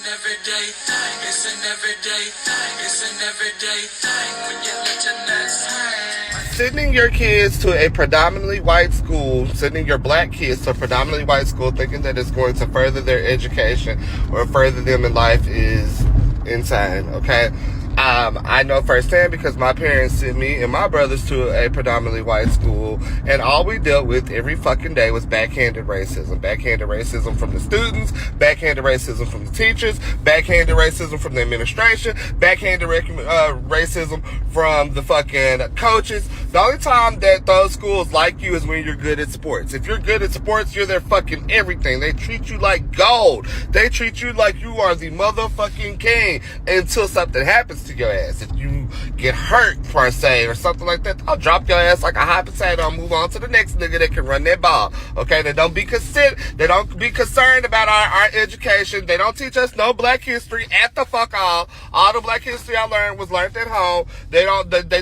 an everyday thing. It's an everyday thing. It's an everyday thing when you let your nuts hang. Sending your kids to a predominantly white school, sending your black kids to a predominantly white school, thinking that it's going to further their education or further them in life is insane, okay? I know firsthand because my parents sent me and my brothers to a predominantly white school, and all we dealt with every fucking day was backhanded racism. Backhanded racism from the students, backhanded racism from the teachers, backhanded racism from the administration, backhanded racism from the fucking coaches. The only time that those schools like you is when you're good at sports. If you're good at sports, you're their fucking everything. They treat you like gold. They treat you like you are the motherfucking king until something happens to your ass. If you get hurt, per se, or something like that, I'll drop your ass like a hot potato and move on to the next nigga that can run that ball. Okay? They don't be concerned about our education. They don't teach us no black history at the fuck all. All the black history I learned was learned at home. They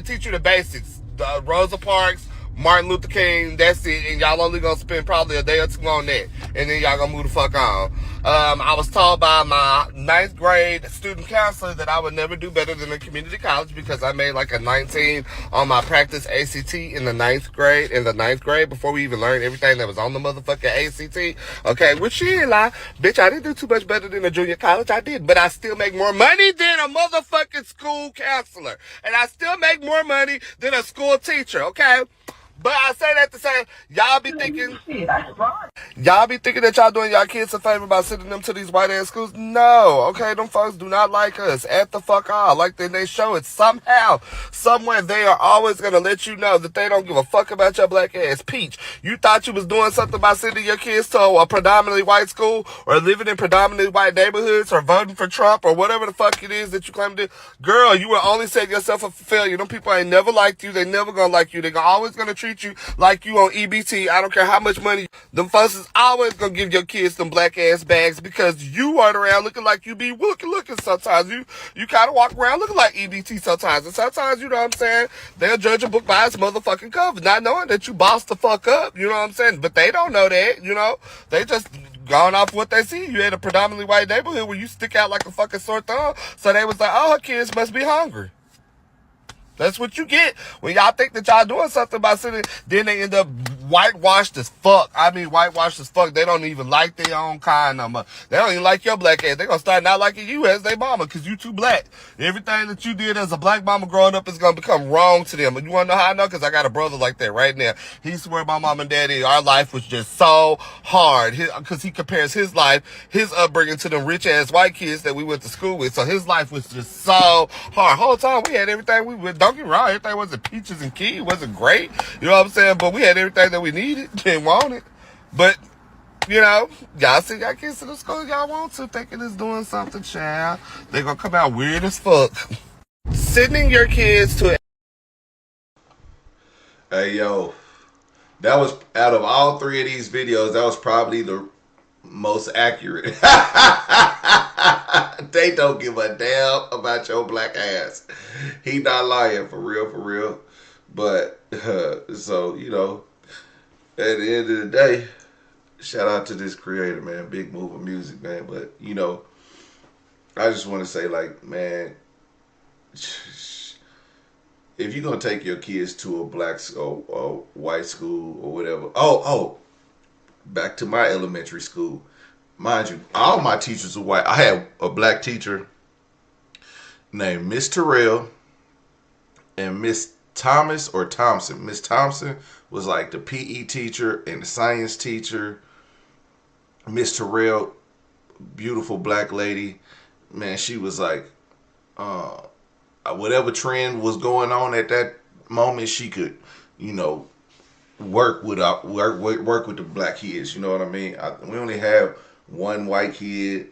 teach you the basics. Rosa Parks, Martin Luther King, that's it, and y'all only gonna spend probably a day or two on that, and then y'all gonna move the fuck on. I was told by my 9th grade student counselor that I would never do better than a community college because I made like a 19 on my practice ACT in the 9th grade, before we even learned everything that was on the motherfucking ACT. Okay, which she ain't lie. Bitch, I didn't do too much better than a junior college. I did, but I still make more money than a motherfucking school counselor. And I still make more money than a school teacher, okay? But I say that to say, y'all be thinking that y'all doing y'all kids a favor by sending them to these white ass schools. No, okay, them folks do not like us at the fuck all. Like they show it somehow, somewhere they are always gonna let you know that they don't give a fuck about your black ass. Peach, you thought you was doing something by sending your kids to a predominantly white school or living in predominantly white neighborhoods or voting for Trump or whatever the fuck it is that you claim to do. Girl, you will only set yourself up for failure. Them people ain't never liked you. They never gonna like you. They always gonna treat you like you on EBT. I don't care how much money. Them folks is always gonna give your kids them black ass bags because you run around looking like you be looking sometimes. You kind of walk around looking like EBT sometimes. And sometimes, you know what I'm saying, they'll judge a book by its motherfucking cover, not knowing that you bossed the fuck up, you know what I'm saying? But they don't know that, you know? They just gone off what they see. You had a predominantly white neighborhood where you stick out like a fucking sore thumb. So they was like, oh, her kids must be hungry. That's what you get when y'all think that y'all doing something by sitting. Then they end up whitewashed as fuck. I mean, whitewashed as fuck. They don't even like their own kind no more. They don't even like your black ass. They gonna start not liking you as their mama because you too black. Everything that you did as a black mama growing up is gonna become wrong to them. And you wanna know how I know? Because I got a brother like that right now. He swear my mom and daddy, our life was just so hard. Because he compares his life, his upbringing to them rich ass white kids that we went to school with. So his life was just so hard. Whole time we had everything we would. Don't get me wrong, everything wasn't peaches and key. It wasn't great. You know what I'm saying? But we had everything that we needed and wanted. But, you know, y'all see y'all kids to the school y'all want to, thinking it's doing something, child. They gonna come out weird as fuck. Sending your kids to... Hey, yo. That was, out of all 3 of these videos, that was probably the most accurate. They don't give a damn about your black ass. He not lying, for real. But, so, you know, at the end of the day, shout out to this creator, man. Big move of music, man. But, you know, I just want to say, like, man, if you're going to take your kids to a black or white school or whatever. Back to my elementary school. Mind you, all my teachers were white. I had a black teacher named Miss Terrell and Miss Thomas or Thompson. Miss Thompson was like the PE teacher and the science teacher. Miss Terrell, beautiful black lady. Man, she was like, whatever trend was going on at that moment, she could, you know, work with the black kids. You know what I mean? We only have one white kid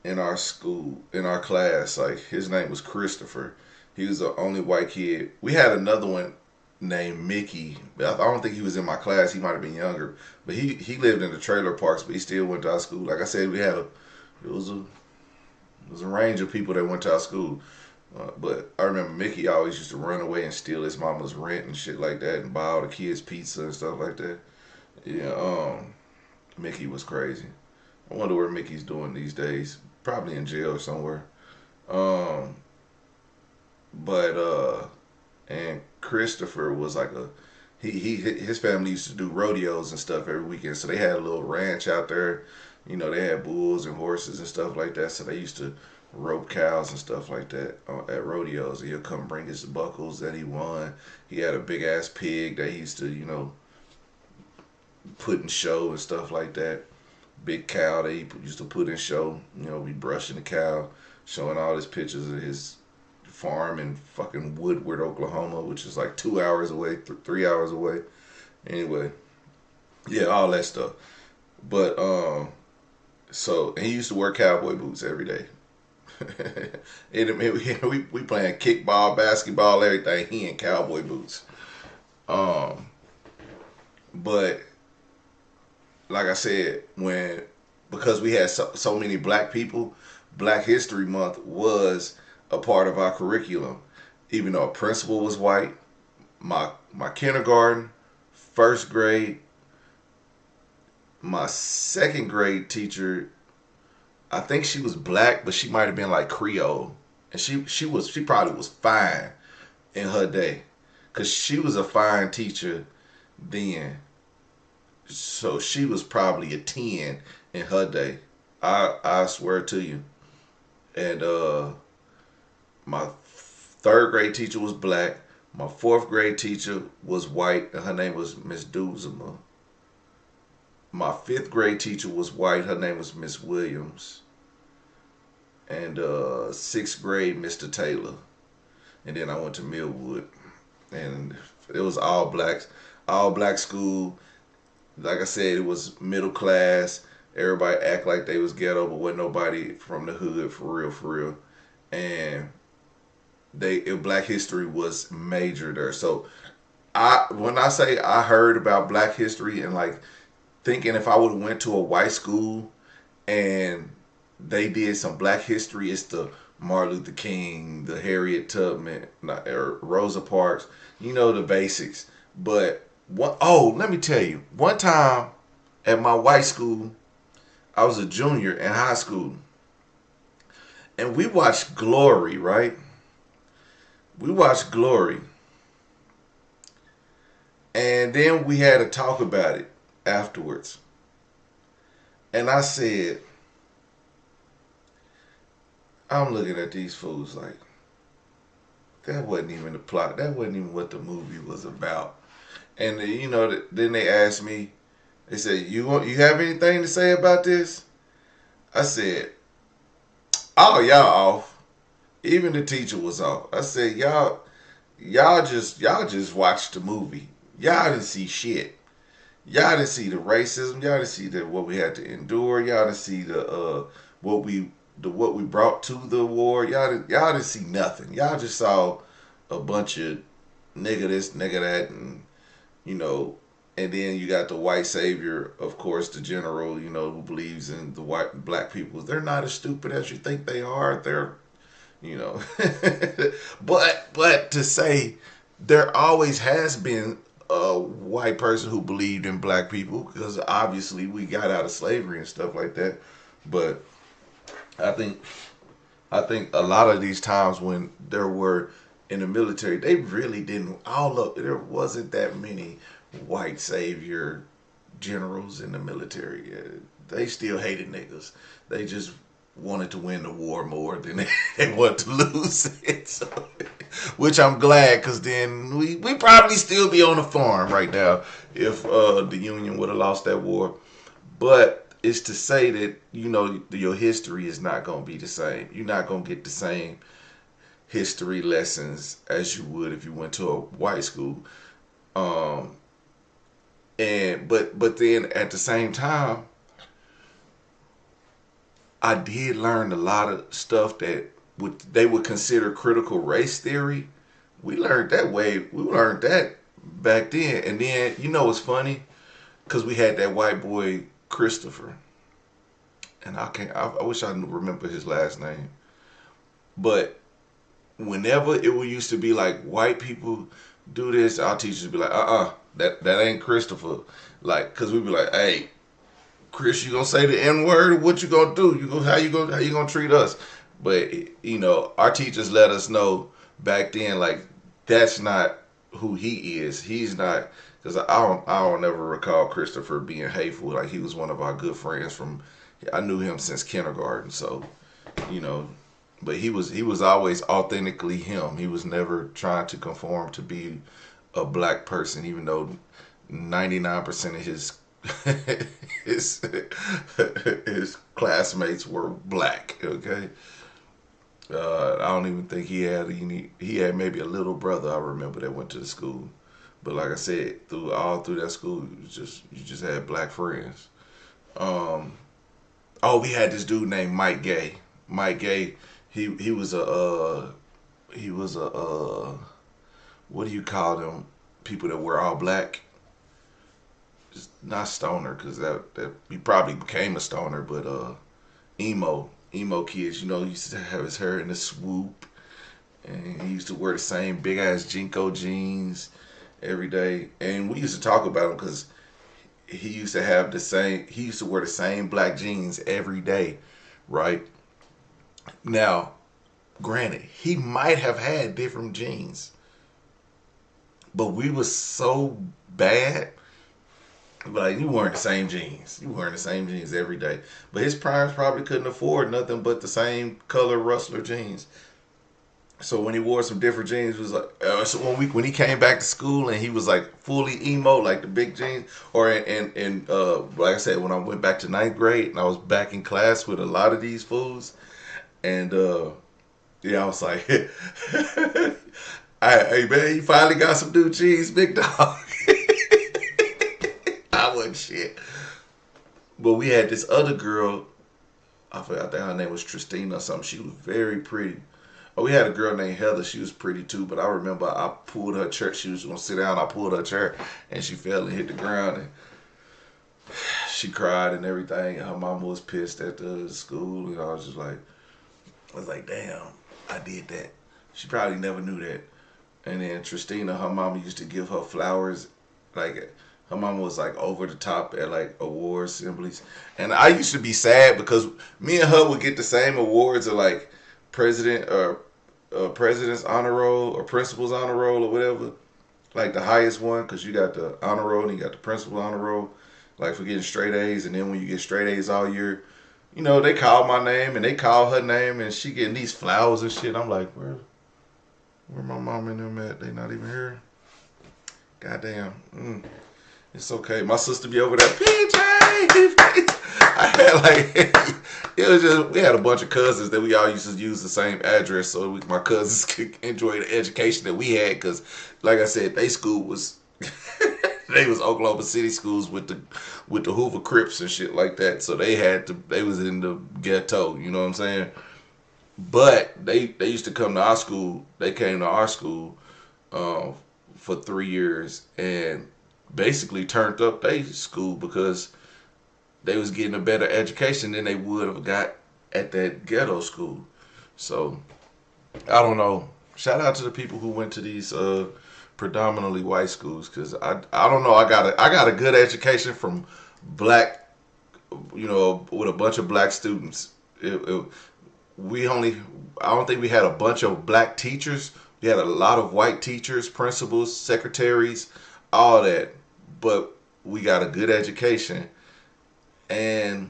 in our school, in our class. Like, his name was Christopher. He was the only white kid. We had another one named Mickey. I don't think he was in my class. He might have been younger, but he lived in the trailer parks, but he still went to our school. Like I said, it was a range of people that went to our school. But I remember Mickey always used to run away and steal his mama's rent and shit like that, and buy all the kids pizza and stuff like that. Yeah, Mickey was crazy. I wonder what Mickey's doing these days. probably in jail somewhere. Um, but and Christopher was like a his family used to do rodeos and stuff every weekend, so they had a little ranch out there. You know, they had bulls and horses and stuff like that, so they used to rope cows and stuff like that at rodeos. He'll come bring his buckles that he won. He had a big ass pig that he used to, you know, put in show and stuff like that. Big cow that he used to put in show. You know, be brushing the cow, showing all his pictures of his farm in fucking Woodward, Oklahoma, which is like 2 hours away, 3 hours away. Anyway, yeah, all that stuff. But so and he used to wear cowboy boots every day. And we playing kickball, basketball, everything. He in cowboy boots. Um, but like I said, because we had so many black people, Black History Month was a part of our curriculum. Even though a principal was white, my kindergarten, first grade, my second grade teacher, I think she was black, but she might have been like Creole, and she probably was fine in her day, cause she was a fine teacher then. So she was probably a 10 in her day. I swear to you. And my third grade teacher was black. My fourth grade teacher was white, and her name was Miss Duzema. My fifth grade teacher was white. Her name was Miss Williams. And sixth grade, Mr. Taylor. And then I went to Millwood, and it was all black school. Like I said, it was middle class. Everybody act like they was ghetto, but wasn't nobody from the hood for real, for real. And Black history was major there. So when I say I heard about Black history and like thinking if I would have went to a white school and they did some Black history, it's the Martin Luther King, the Harriet Tubman, or Rosa Parks, you know, the basics. But let me tell you, one time at my white school, I was a junior in high school, and we watched Glory, right? We watched Glory, and then we had to talk about it afterwards. And I said, I'm looking at these fools like, that wasn't even the plot. That wasn't even what the movie was about. And you know, then they asked me, they said, you have anything to say about this? I said, oh, y'all off. Even the teacher was off. I said, y'all just watched the movie. Y'all didn't see shit. Y'all didn't see the racism. Y'all didn't see what we had to endure. Y'all didn't see what we brought to the war. Y'all didn't see nothing. Y'all just saw a bunch of nigga this, nigga that, and you know, and then you got the white savior, of course, the general, you know, who believes in the black people. They're not as stupid as you think they are. They're, you know, but to say there always has been a white person who believed in black people, because obviously we got out of slavery and stuff like that. But I think a lot of these times when there were in the military, they really didn't. There wasn't that many white savior generals in the military. They still hated niggas. They just wanted to win the war more than they wanted to lose it. So, which I'm glad, because then we probably still be on the farm right now if the Union would have lost that war. But it's to say that, you know, your history is not going to be the same. You're not going to get the same history lessons as you would if you went to a white school. But then at the same time, I did learn a lot of stuff that they would consider critical race theory. We learned that back then. And then, you know, it's funny because we had that white boy Christopher, and I wish I remember his last name, but whenever it used to be like white people do this, our teachers would be like, that ain't Christopher. Like, cause we'd be like, hey, Chris, you gonna say the N word? What you gonna do? How you gonna treat us? But you know, our teachers let us know back then, like that's not who he is. He's not, because I don't ever recall Christopher being hateful. Like he was one of our good friends from. I knew him since kindergarten, so you know. But he was always authentically him. He was never trying to conform to be a black person, even though 99% of his his classmates were black. Okay, I don't even think he had any. He had maybe a little brother I remember that went to the school, but like I said, through that school, you just had black friends. Oh, we had this dude named Mike Gay. Mike Gay, he was a what do you call them? People that wear all black. Just not stoner, because that he probably became a stoner, but emo kids. You know, he used to have his hair in a swoop, and he used to wear the same big ass Jinko jeans every day. And we used to talk about him because he used to have the same. He used to wear the same black jeans every day, right? Now, granted, he might have had different jeans, but we was so bad. Like, you wearing the same jeans. You wearing the same jeans every day. But his primes probably couldn't afford nothing but the same color Rustler jeans. So when he wore some different jeans, it was like so when he came back to school and he was like fully emo, like the big jeans, or like I said, when I went back to ninth grade and I was back in class with a lot of these fools, and yeah, I was like, hey man, you finally got some new jeans, big dog. I wasn't shit. But we had this other girl, I forgot, I think her name was Tristina or something. She was very pretty. Oh, we had a girl named Heather. She was pretty too, but I remember I pulled her chair. She was going to sit down. I pulled her chair, and she fell and hit the ground, and she cried and everything. And her mama was pissed at the school, and I was like, damn, I did that. She probably never knew that. And then Tristina, her mama used to give her flowers, like her mama was like over the top at like award assemblies. And I used to be sad because me and her would get the same awards of like president's honor roll or principal's honor roll or whatever. Like the highest one, because you got the honor roll and you got the principal honor roll, like for getting straight A's. And then when you get straight A's all year, you know, they call my name and they call her name and she getting these flowers and shit. I'm like, where my mom and them at? They not even here. Goddamn. It's okay. My sister be over there, PJ. I had like, it was just, we had a bunch of cousins that we all used to use the same address so my cousins could enjoy the education that we had. Because, like I said, they school was, they was Oklahoma City schools with the Hoover Crips and shit like that. So they was in the ghetto. You know what I'm saying? But they used to come to our school. They came to our school for 3 years and basically turned up their school because they was getting a better education than they would have got at that ghetto school. So I don't know. Shout out to the people who went to these predominantly white schools, because I don't know. I got a good education from black, you know, with a bunch of black students. I don't think we had a bunch of black teachers. We had a lot of white teachers, principals, secretaries, all that. But we got a good education, and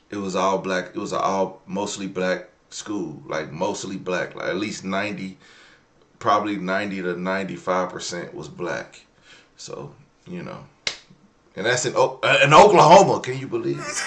it was all black. It was all mostly black school, like mostly black, like at least 90, probably 90 to 95% was black. So, you know, and that's in Oklahoma. Can you believe it?